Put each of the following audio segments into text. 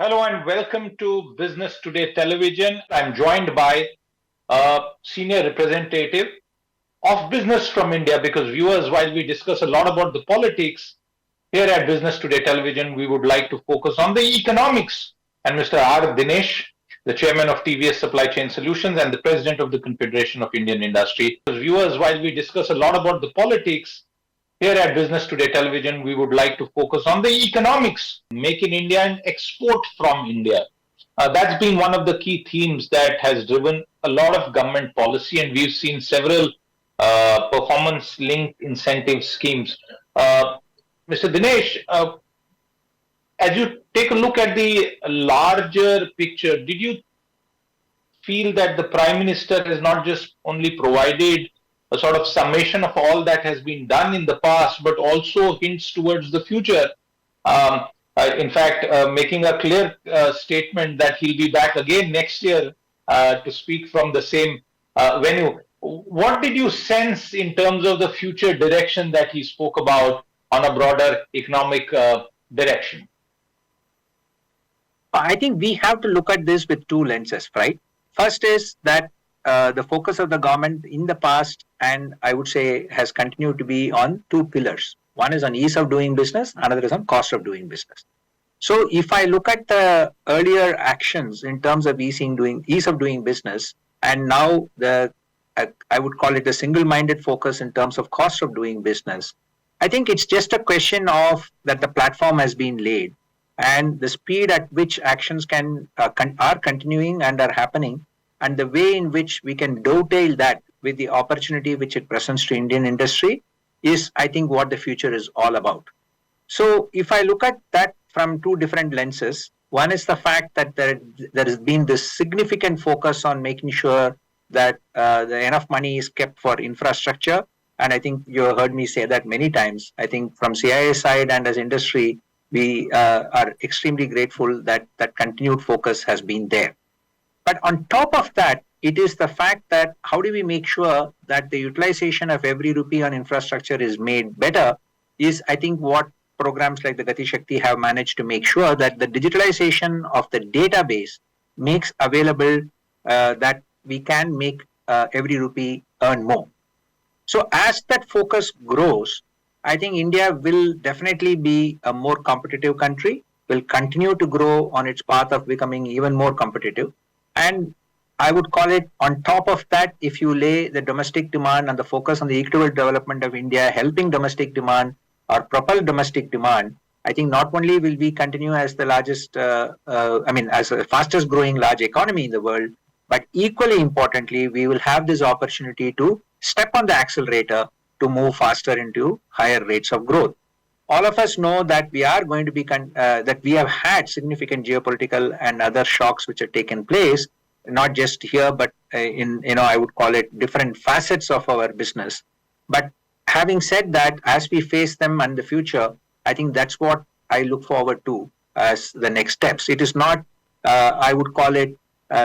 Hello and welcome to Business Today Television. I'm joined by a senior representative of business from India because viewers, while we discuss a lot about the politics, here at Business Today Television, we would like to focus on the economics. And Mr. R. Dinesh, the chairman of TVS Supply Chain Solutions and the president of the Confederation of Indian Industry. Because viewers, while we discuss a lot about the politics, here at Business Today Television, we would like to focus on the economics, make in India and export from India. That's been one of the key themes that has driven a lot of government policy, and we've seen several performance linked incentive schemes. Mr. Dinesh, as you take a look at the larger picture, did you feel that the Prime Minister has not just only provided a sort of summation of all that has been done in the past, but also hints towards the future? In fact, making a clear statement that he'll be back again next year to speak from the same venue. What did you sense in terms of the future direction that he spoke about on a broader economic direction? I think we have to look at this with two lenses, right? First is that the focus of the government in the past, and I would say has continued to be on two pillars. One is on ease of doing business, another is on cost of doing business. So if I look at the earlier actions in terms of ease of doing business, and now I would call it the single-minded focus in terms of cost of doing business, I think it's just a question of that the platform has been laid and the speed at which actions are continuing and are happening, and the way in which we can dovetail that with the opportunity which it presents to Indian industry is, I think, what the future is all about. So if I look at that from two different lenses, one is the fact that there has been this significant focus on making sure that enough money is kept for infrastructure. And I think you heard me say that many times. I think from CII side and as industry, we are extremely grateful that that continued focus has been there. But on top of that, it is the fact that how do we make sure that the utilization of every rupee on infrastructure is made better is, I think, what programs like the Gati Shakti have managed to make sure that the digitalization of the database makes available that we can make every rupee earn more. So as that focus grows, I think India will definitely be a more competitive country, will continue to grow on its path of becoming even more competitive. And I would call it, on top of that, if you lay the domestic demand and the focus on the equitable development of India, helping domestic demand or propel domestic demand, I think not only will we continue as the largest, as the fastest growing large economy in the world, but equally importantly, we will have this opportunity to step on the accelerator to move faster into higher rates of growth. All of us know that we are going to be that we have had significant geopolitical and other shocks which have taken place, not just here, but in I would call it different facets of our business. But having said that, as we face them in the future, I think that's what I look forward to as the next steps. It is not, I would call it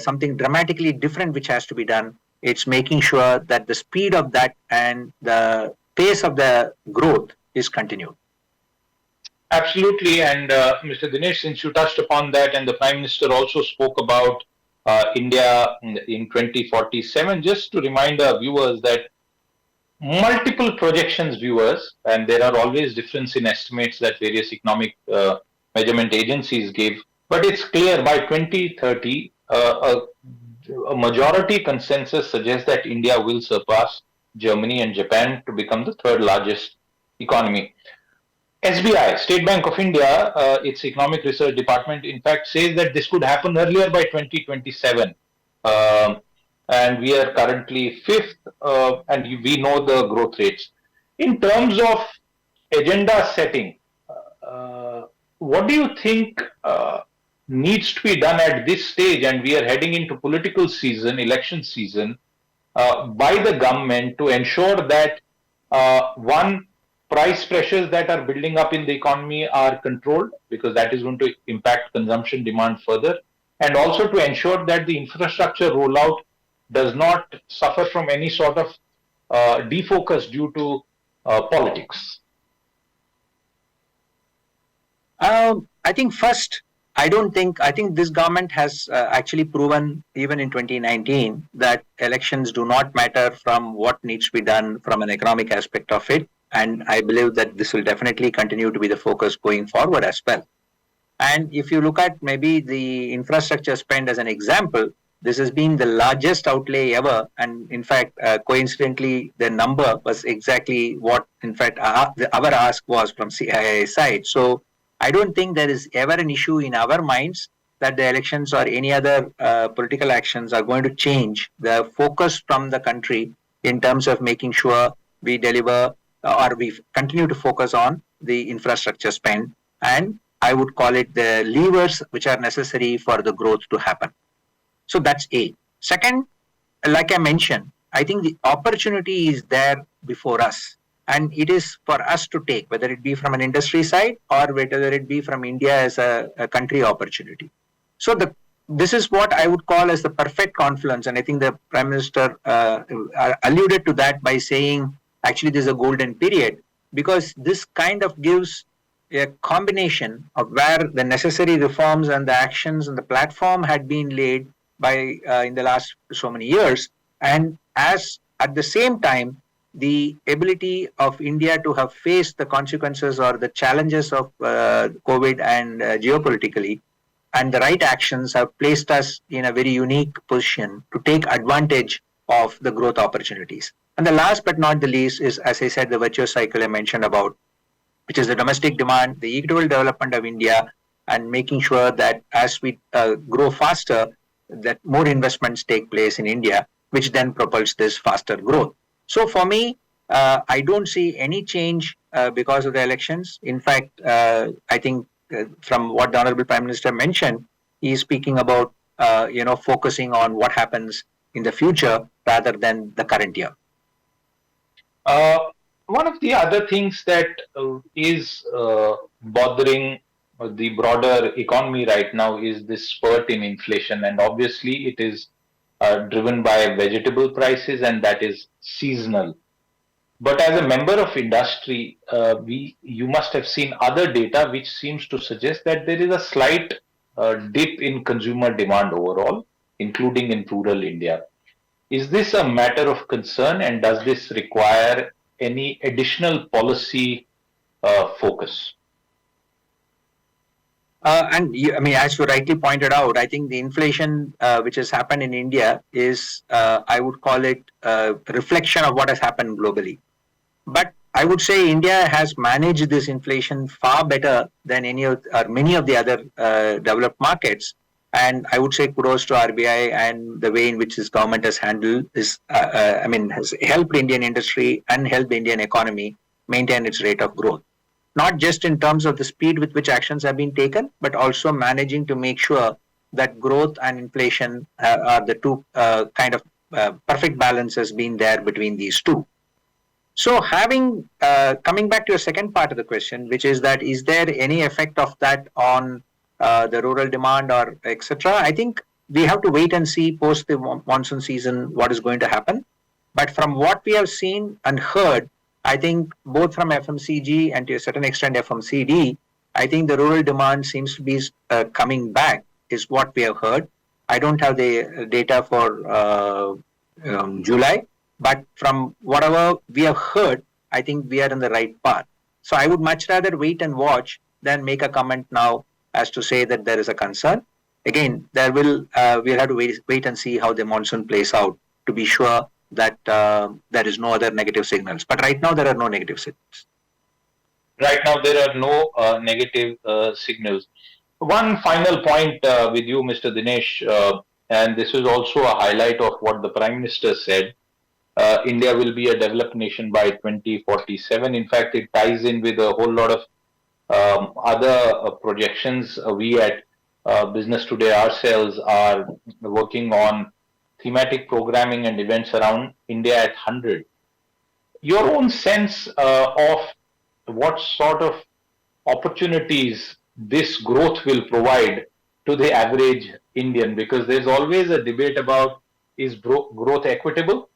something dramatically different which has to be done. It's making sure that the speed of that and the pace of the growth is continued. Absolutely. And Mr. Dinesh, since you touched upon that, and the Prime Minister also spoke about India in 2047, just to remind our viewers that multiple projections, viewers, and there are always difference in estimates that various economic measurement agencies give, but it's clear by 2030, a majority consensus suggests that India will surpass Germany and Japan to become the third largest economy. SBI, State Bank of India, its economic research department, in fact, says that this could happen earlier by 2027. And we are currently fifth, and we know the growth rates. In terms of agenda setting, what do you think needs to be done at this stage? And we are heading into political season, election season, by the government to ensure that one, price pressures that are building up in the economy are controlled, because that is going to impact consumption demand further, and also to ensure that the infrastructure rollout does not suffer from any sort of defocus due to politics. I think first, I think this government has actually proven even in 2019 that elections do not matter from what needs to be done from an economic aspect of it. And I believe that this will definitely continue to be the focus going forward as well. And if you look at maybe the infrastructure spend as an example, this has been the largest outlay ever. And in fact, coincidentally, the number was exactly what, in fact, our ask was from CII side. So I don't think there is ever an issue in our minds that the elections or any other political actions are going to change the focus from the country in terms of making sure we deliver or we continue to focus on the infrastructure spend and I would call it the levers which are necessary for the growth to happen. So that's A. Second, like I mentioned, I think the opportunity is there before us. And it is for us to take, whether it be from an industry side or whether it be from India as a country opportunity. So this is what I would call as the perfect confluence. And I think the Prime Minister alluded to that by saying, actually, this is a golden period because this kind of gives a combination of where the necessary reforms and the actions and the platform had been laid by in the last so many years, and as at the same time the ability of India to have faced the consequences or the challenges of COVID and geopolitically, and the right actions have placed us in a very unique position to take advantage of the growth opportunities. And the last but not the least is, as I said, the virtuous cycle I mentioned about, which is the domestic demand, the equitable development of India, and making sure that as we grow faster, that more investments take place in India, which then propels this faster growth. So for me, I don't see any change because of the elections. In fact, I think from what the Honorable Prime Minister mentioned, he is speaking about focusing on what happens in the future rather than the current year. Uh, One of the other things that is bothering the broader economy right now is this spurt in inflation, and obviously it is driven by vegetable prices, and that is seasonal. But as a member of industry, we you must have seen other data which seems to suggest that there is a slight dip in consumer demand overall, including in rural India. Is this a matter of concern, and does this require any additional policy focus? I mean, as you rightly pointed out, I think the inflation which has happened in India is, I would call it, a reflection of what has happened globally. But I would say India has managed this inflation far better than any of or many of the other developed markets. And I would say kudos to RBI and the way in which this government has handled this. I mean, has helped Indian industry and helped the Indian economy maintain its rate of growth. Not just in terms of the speed with which actions have been taken, but also managing to make sure that growth and inflation are the two kind of perfect balance has been there between these two. So, having coming back to your second part of the question, which is that is there any effect of that on the rural demand or etc.? I think we have to wait and see post the monsoon season what is going to happen. But from what we have seen and heard, I think both from FMCG and to a certain extent FMCD, I think the rural demand seems to be coming back, is what we have heard. I don't have the data for July, but from whatever we have heard, I think we are in the right path. So I would much rather wait and watch than make a comment now as to say that there is a concern. Again, there will we'll have to wait and see how the monsoon plays out to be sure that there is no other negative signals. But right now, there are no negative signals. Right now, there are no negative signals. One final point with you, Mr. Dinesh, and this is also a highlight of what the Prime Minister said. India will be a developed nation by 2047. In fact, it ties in with a whole lot of other projections. We at Business Today ourselves are working on thematic programming and events around India at 100. Your own sense of what sort of opportunities this growth will provide to the average Indian, because there's always a debate about is growth equitable?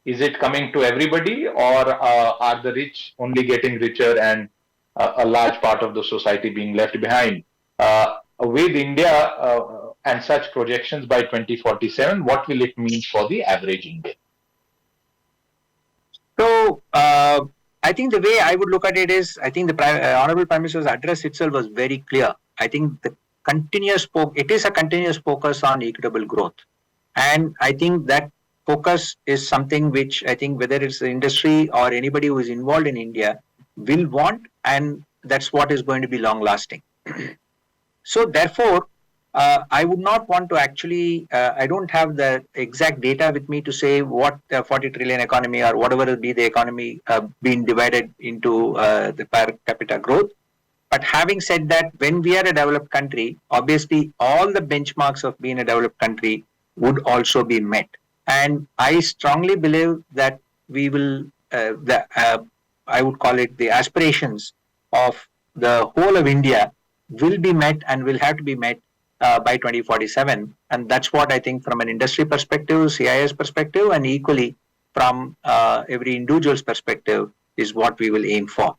Is it coming to everybody, or are the rich only getting richer and a large part of the society being left behind? with India and such projections by 2047, what will it mean for the average Indian? So, I think the way I would look at it is, I think the Honorable Prime Minister's address itself was very clear. I think it is a continuous focus on equitable growth. And I think that focus is something which I think whether it's the industry or anybody who is involved in India will want, and that's what is going to be long lasting. So therefore, I would not want to actually, I don't have the exact data with me to say what 40 trillion economy or whatever will be the economy being divided into the per capita growth. But having said that, when we are a developed country, obviously all the benchmarks of being a developed country would also be met. And I strongly believe that we will, I would call it the aspirations of the whole of India will be met and will have to be met by 2047. And that's what I think from an industry perspective, CIS perspective, and equally from every individual's perspective is what we will aim for.